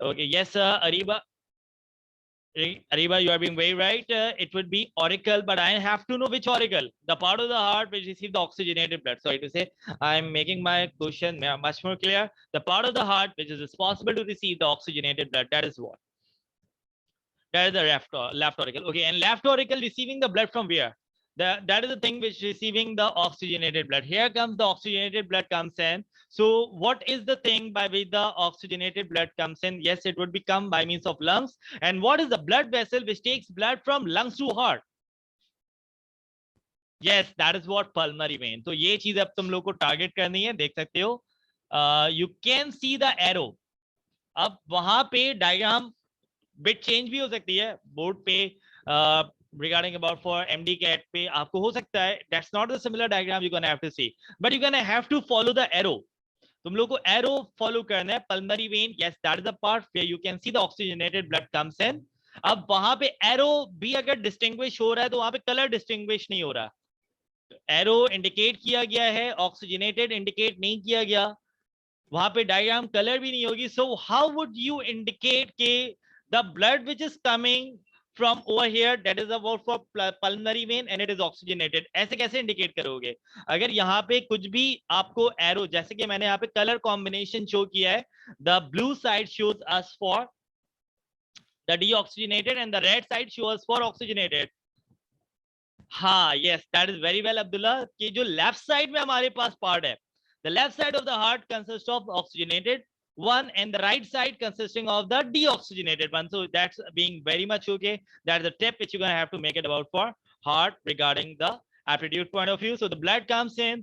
Okay, yes, Ariba. Ariba, you are being very right. It would be auricle, but I have to know which auricle. The part of the heart which receives the oxygenated blood. Sorry to say, I'm making my question much more clear. The part of the heart which is responsible to receive the oxygenated blood. That is what? That is the left auricle. Okay, and left auricle receiving the blood from where? That is the thing which receiving the oxygenated blood. Here comes the oxygenated blood comes in. So what is the thing by which the oxygenated blood comes in? Yes, it would become by means of lungs. And what is the blood vessel which takes blood from lungs to heart? Yes, that is what pulmonary vein. तो ये चीज अब तुम लोग को target करनी है, देख सकते हो. You can see the arrow. अब वहां पे डायग्राम बिट चेंज भी हो सकती है बोर्ड पे. Regarding about for MD cat पे आपको हो सकता है that's not the similar diagram you gonna have to see, but you gonna have to follow the arrow. तुम लोग को एरो फॉलो करना है. Pulmonary vein, yes that is the part where you can see the oxygenated blood comes in. अब वहां पे arrow भी अगर डिस्टिंग्विश हो रहा है तो वहां पे कलर डिस्टिंग्विश नहीं हो रहा. एरो इंडिकेट किया गया है, ऑक्सीजनेटेड इंडिकेट नहीं किया गया. वहां पे डायग्राम कलर भी नहीं होगी. So how would you indicate के the blood which is coming from over here that is about for pulmonary vein and it is oxygenated? ऐसे कैसे इंडिकेट करोगे अगर यहाँ पे कुछ भी आपको एरो, जैसे कि मैंने यहाँ पे कलर कॉम्बिनेशन शो किया है. The blue side shows us for the deoxygenated and the red side shows for oxygenated. हाँ, yes, that is very well Abdullah. कि जो लेफ्ट साइड में हमारे पास पार्ट है, the left side of the heart consists of oxygenated one and the right side consisting of the deoxygenated one. So that's being very much okay. That's the tip which you're going to have to make it about for heart regarding the aptitude point of view. So the blood comes in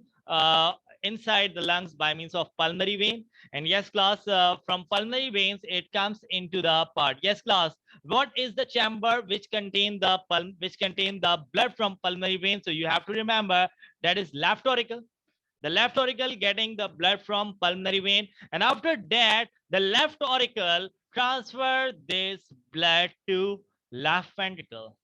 inside the lungs by means of pulmonary vein. And yes, class, from pulmonary veins, it comes into the part. Yes, class, what is the chamber which contain the blood from pulmonary vein? So you have to remember that is left auricle. The left auricle getting the blood from pulmonary vein, and after that the left auricle transfer this blood to left ventricle.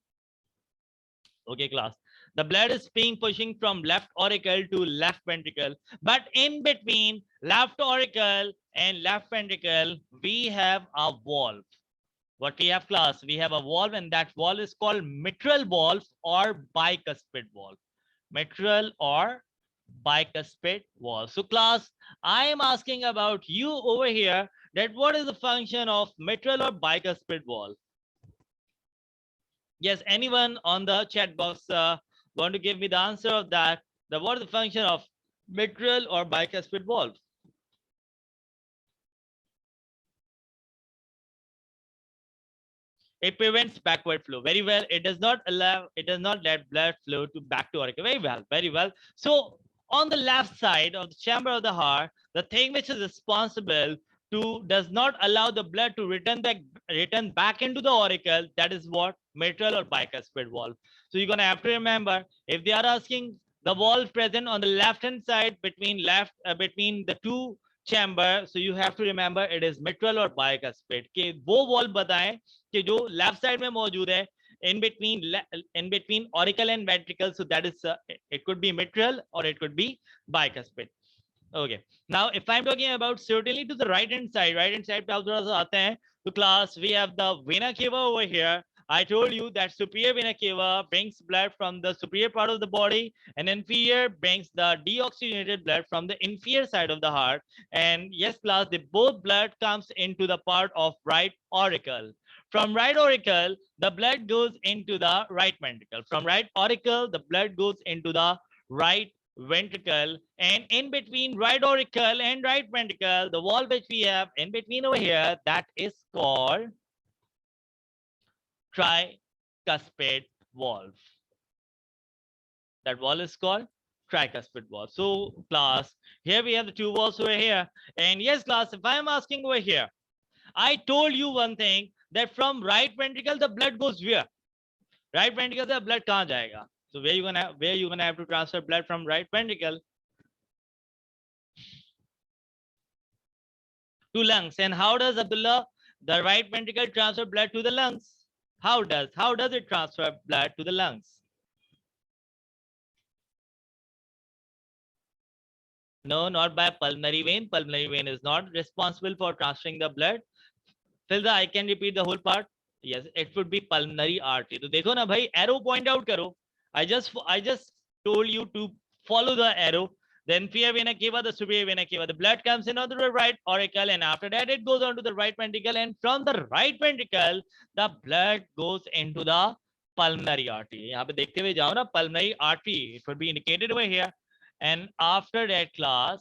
Okay, class, the blood is being pushing from left auricle to left ventricle, but in between left auricle and left ventricle we have a valve. What we have, class? We have a valve, and that valve is called mitral valve or bicuspid valve. Mitral or bicuspid valve. So class, I am asking about you over here that what is the function of mitral or bicuspid valve? Yes, anyone on the chat box want to give me the answer of that? What is the function of mitral or bicuspid valve? It prevents backward flow. Very well. It does not let blood flow to back to auricle. Very well, very well. So on the left side of the chamber of the heart, the thing which is responsible to does not allow the blood to return back into the auricle, that is what? Mitral or bicuspid valve. So you're gonna have to remember, if they are asking the valve present on the left hand side between the two chamber, so you have to remember it is mitral or bicuspid. कि वो valve बताएं कि जो left side में मौजूद है in between auricle and ventricle. So that is it could be mitral or it could be bicuspid. Okay, now if I'm talking about certainly to the right hand side पे आप थोड़ा सा आते हैं तो class, we have the vena cava over here. I told you that superior vena cava brings blood from the superior part of the body, and inferior brings the deoxygenated blood from the inferior side of the heart. And yes, class, the both blood comes into the part of right auricle. From right auricle, the blood goes into the right ventricle. From right auricle, the blood goes into the right ventricle, and in between right auricle and right ventricle, the valve which we have in between over here, that is called tricuspid valve. That valve is called tricuspid valve. So class, here we have the two valves over here. And yes, class, if I am asking over here, I told you one thing, that from right ventricle the blood goes where? Right ventricle the blood kahan jayega? So where you gonna have to transfer blood from right ventricle to lungs? And how does, Abdullah, the right ventricle transfer blood to the lungs? How does it transfer blood to the lungs? No, not by pulmonary vein. Pulmonary vein is not responsible for transferring the blood. Filza, I can repeat the whole part. Yes, it would be pulmonary artery. तो देखो ना भाई, arrow point out करो. I just told you to follow the arrow. The inferior vena cava, the superior vena cava. The blood comes in onto the right auricle, and after that it goes on to the right ventricle, and from the right ventricle the blood goes into the pulmonary artery. यहाँ पे देखते हुए जाओ ना, pulmonary artery. It would be indicated over here, and after that class.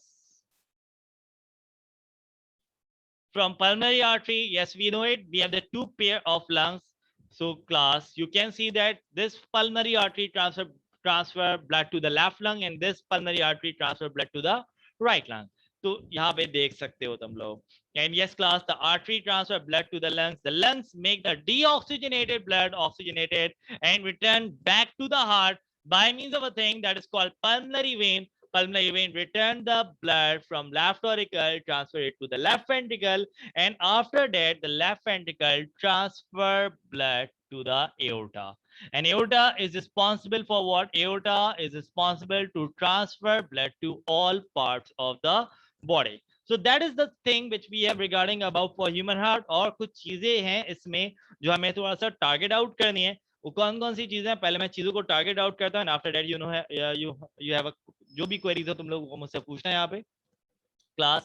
From pulmonary artery, yes, we know it. We have the two pair of lungs. So class, you can see that this pulmonary artery transfer blood to the left lung, and this pulmonary artery transfer blood to the right lung. तो यहाँ पे देख सकते हो तुम लोग. And yes, class, the artery transfer blood to the lungs. The lungs make the deoxygenated blood oxygenated and return back to the heart by means of a thing that is called pulmonary vein. Pulmonary vein return the blood from left auricle, transfer it to the left ventricle, and after that the left ventricle transfer blood to the aorta. And aorta is responsible for what? Aorta is responsible to transfer blood to all parts of the body. So that is the thing which we have regarding about for human heart. और कुछ चीजें हैं इसमें जो हमें थोड़ा सा target out करनी है. वो कौन कौन सी चीजें हैं, पहले मैं चीजों को टारगेट आउट करता हूँ, after that you have a, जो भी क्वेरीज हो तुम लोगों को मुझसे पूछना है यहाँ पे. Class,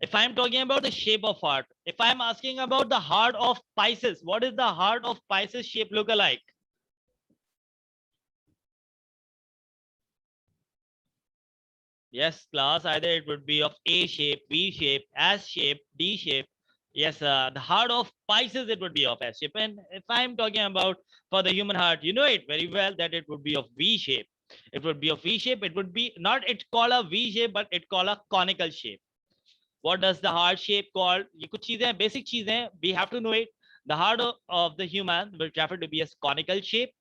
if I am talking about the shape of heart, if I am asking about the heart of Pisces, what is the heart of Pisces shape look alike? Yes, class, either it would be of A shape, V shape, S shape, D shape. Yes, the heart of Pisces, it would be of S shape. And if I'm talking about for the human heart, you know it very well that it would be of V shape. It would be of V shape. It would be not, it's called a V shape, but it called a conical shape. What does the heart shape called? ये कुछ चीजें हैं, basic चीजें हैं. We have to know it. The heart of the human will refer to be as conical shape.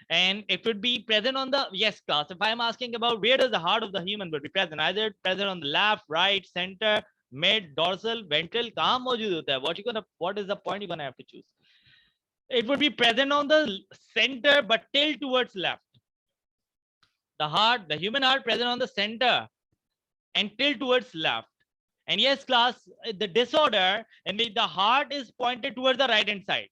And it would be present on the, yes class, if I am asking about where does the heart of the human will be present, either present on the left, right, center, mid, dorsal, ventral, कहाँ मौजूद होता है? What is the point you're gonna have to choose? It would be present on the center but tilt towards left. The heart, the human heart present on the center and tilt towards left. And yes class, the disorder and the heart is pointed towards the right hand side.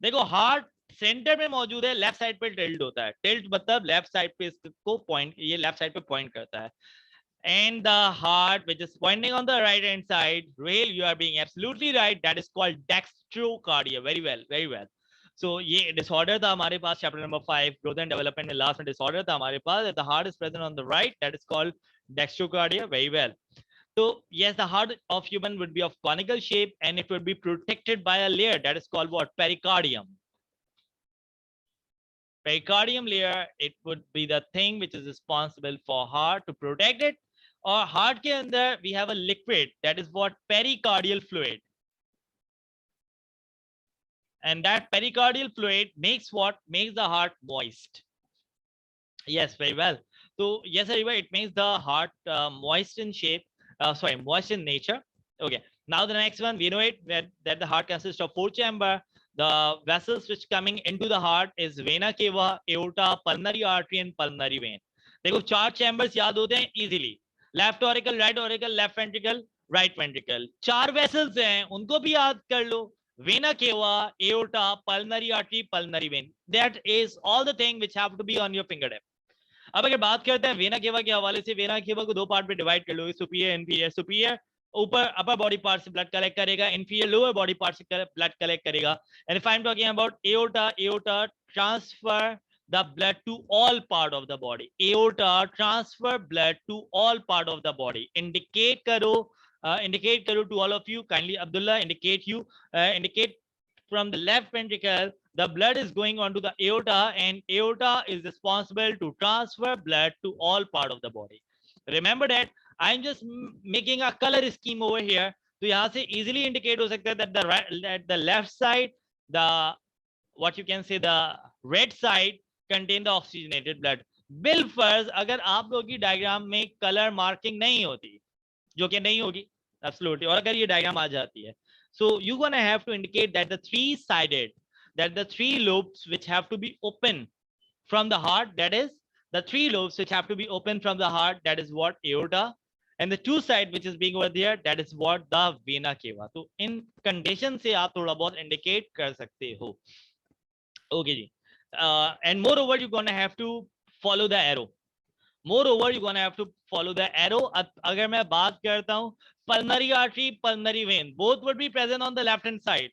देखो heart centre में मौजूद है, left side पे tilt होता है. Tilt मतलब left side पे इसको पॉइंट, ये लेफ्ट साइड पे पॉइंट करता है. And the heart which is pointing on the right hand side, Rail, you are being absolutely right, that is called dextrocardia. Very well, very well. So ये disorder था हमारे पास chapter number 5 growth and development में last में disorder था हमारे पास. If the heart is present on the right, that is called dextrocardia. Very well. So yes, the heart of human would be of conical shape, and it would be protected by a layer that is called what? Pericardium. Pericardium layer, it would be the thing which is responsible for heart to protect it. Or heart के अंदर we have a liquid that is what? Pericardial fluid. And that pericardial fluid makes what? Makes the heart moist. Yes, very well. So yes, everybody, it makes the heart moist in shape. Moist in nature. Okay. Now the next one, we know it that the heart consists of 4 chambers. The vessels which coming into the heart is vena cava, aorta, pulmonary artery, and pulmonary vein. देखो 4 chambers याद होते हैं easily. Left auricle, right auricle, left ventricle, right ventricle. 4 vessels हैं, उनको भी याद कर लो. Vena cava, aorta, pulmonary artery, pulmonary vein. That is all the thing which have to be on your fingertip. अब अगर बात करते हैं वेना केवा के हवाले से, वेना केवा को 2 पार्ट में डिवाइड कर लो, सुपीरियर इन्फीरियर. सुपीरियर ऊपर अपर बॉडी पार्ट से ब्लड कलेक्ट करेगा, इन्फीरियर लोअर बॉडी पार्ट से ब्लड कलेक्ट करेगा. And if I am talking about aorta, aorta transfer the blood to all part of the body. Aorta transfer blood to all part of the body. Indicate karo to all of you. Kindly Abdullah, indicate from the left ventricle. The blood is going on to the aorta, and aorta is responsible to transfer blood to all part of the body. Remember that. I'm just making a color scheme over here. So यहाँ से easily indicate हो सकता है that the right, at the left side, the what you can say the red side contain the oxygenated blood. Bill फर्ज अगर आप लोगों की डायग्राम में कलर मार्किंग नहीं होती, जो कि नहीं होगी absolutely, और अगर ये डायग्राम आ जाती है, so you're gonna have to indicate that the three lobes which have to be open from the heart, that is the 3 lobes which have to be open from the heart, that is what? Aorta. and the two side which is being over there, that is what the vena cava. तो इन condition से आप थोड़ा बहुत indicate कर सकते हो. Okay ji. And moreover you're gonna have to follow the arrow. Moreover you're gonna have to follow the arrow. अब अगर मैं बात करता हूँ pulmonary artery, pulmonary vein, both would be present on the left hand side.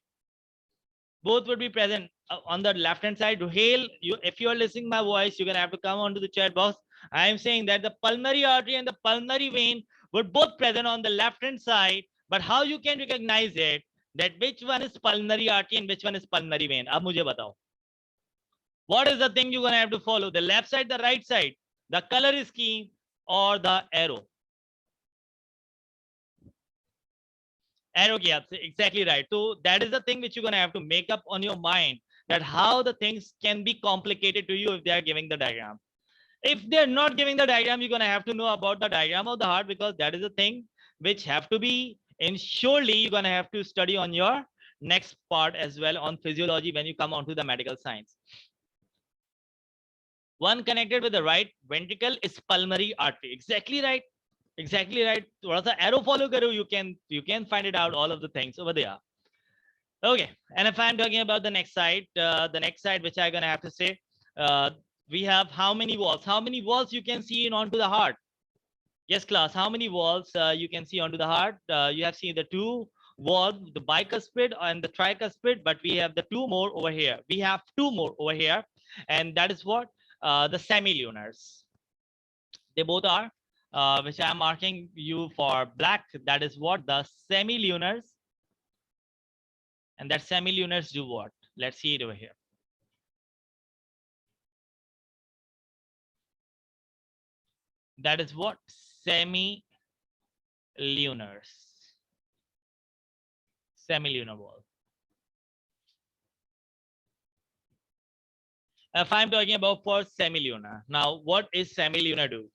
Both would be present on the left hand side. Hail, you, if you are listening my voice, you're gonna have to come onto the chat box. I am saying that the pulmonary artery and the pulmonary vein were both present on the left hand side, but how you can recognize it, that which one is pulmonary artery and which one is pulmonary vein? अब मुझे बताओ. What is the thing you're gonna have to follow? The left side, the right side, the color scheme, or the arrow? Arrow key, exactly right. So that is the thing which you're gonna have to make up on your mind, that how the things can be complicated to you if they are giving the diagram. If they're not giving the diagram, you're gonna have to know about the diagram of the heart, because that is the thing which have to be, and surely you're gonna have to study on your next part as well on physiology when you come onto the medical science. One connected with the right ventricle is pulmonary artery. Exactly right. Exactly right. थोड़ा सा arrow follow करो, you can find it out all of the things over there. Okay, and if I'm talking about the next side which I'm gonna have to say, we have how many walls? How many walls you can see onto the heart? Yes, class. How many walls you can see onto the heart? You have seen the two walls, the bicuspid and the tricuspid, but we have the two more over here. We have two more over here, and that is what the semilunars. They both are. Which I'm marking you for black, that is what the semilunars. And that semilunars do what? Let's see it over here. That is what? Semilunars. Semilunar wall. If I'm talking about for semilunar, now what is semilunar do?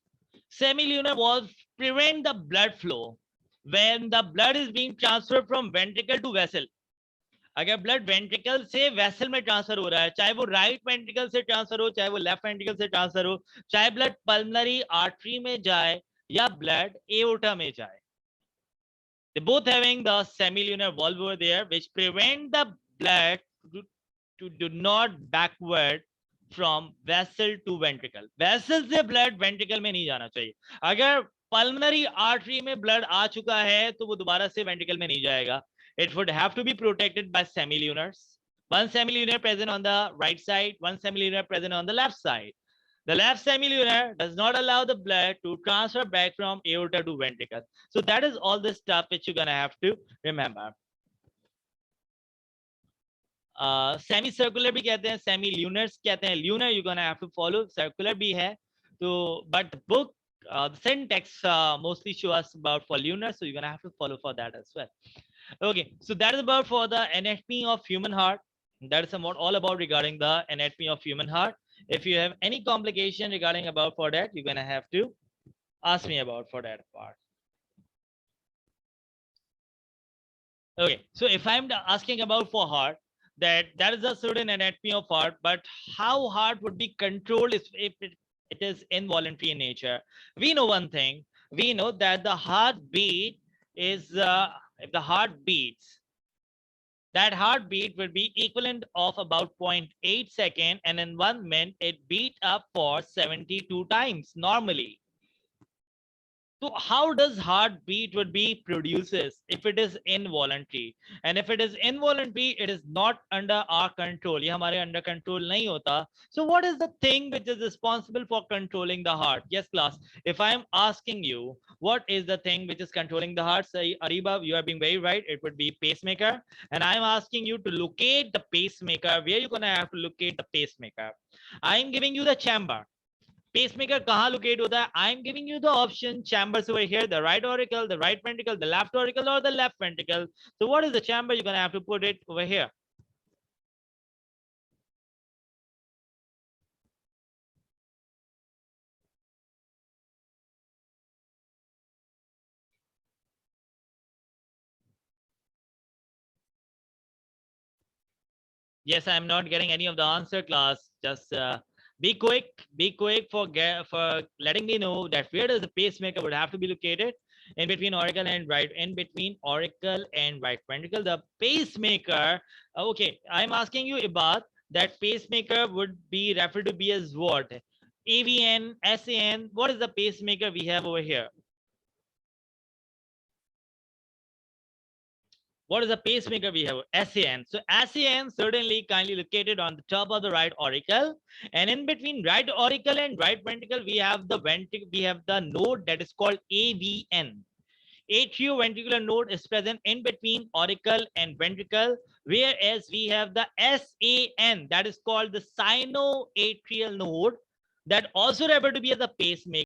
Semilunar walls prevent the blood flow when the blood is being transferred from ventricle to vessel. अगर blood ventricle से vessel में transfer हो रहा है, चाहे वो right ventricle से transfer हो, चाहे वो लेफ्ट वेंट्रिकल से ट्रांसफर हो, चाहे ब्लड पल्मनरी आर्टरी में जाए या ब्लड एओर्टा में जाए, they both having the semilunar valve over there which prevent the blood to do not backward from vessel to ventricle. Vessel से blood ventricle में नहीं जाना चाहिए. अगर pulmonary artery में blood आ चुका है तो वो दोबारा से ventricle में नहीं जाएगा. It would have to be protected by semilunars. One semilunar present on the right side, one semilunar present on the left side. The left semilunar does not allow the blood to transfer back from aorta to ventricle. So that is all the stuff which you're gonna have to remember. Semicircular भी कहते हैं, semilunars कहते हैं, lunar you're gonna have to follow, circular भी है. So but the book, the syntax mostly show us about for lunar, so you're gonna have to follow for that as well. Okay, so that is about for the anatomy of human heart. That is about all about regarding the anatomy of human heart. If you have any complication regarding about for that, you're gonna have to ask me about for that part. Okay, so if I'm asking about for heart, that is a certain anatomy of heart, but how heart would be controlled if it is involuntary in nature. We know one thing. We know that the heartbeat is if the heart beats, that heartbeat will be equivalent of about 0.8 second, and in 1 minute it beat up for 72 times normally. So how does heartbeat would be produces if it is involuntary? And if it is involuntary, it is not under our control. ये हमारे under control नहीं होता. So what is the thing which is responsible for controlling the heart? Yes, class. If I am asking you, what is the thing which is controlling the heart? Say, Ariba, you are being very right. It would be pacemaker. And I am asking you to locate the pacemaker. Where you gonna have to locate the pacemaker? I am giving you the chamber. Pacemaker कहाँ locate होता है? I am giving you the option chambers over here, the right auricle, the right ventricle, the left auricle, or the left ventricle. So what is the chamber? You're gonna have to put it over here. Yes, I'm not getting any of the answer, class. Just be quick for letting me know that where does the pacemaker would have to be located. in between auricle and right ventricle, the pacemaker. Okay, I'm asking you about that pacemaker would be referred to be as what? AVN, SAN. What is the pacemaker we have over here? What is the pacemaker we have? SAN. So SAN certainly kindly located on the top of the right auricle, and in between right auricle and right ventricle, we have the node that is called AVN. Atrioventricular node is present in between auricle and ventricle, whereas we have the SAN, that is called the sinoatrial node, that also referred to be as a pacemaker.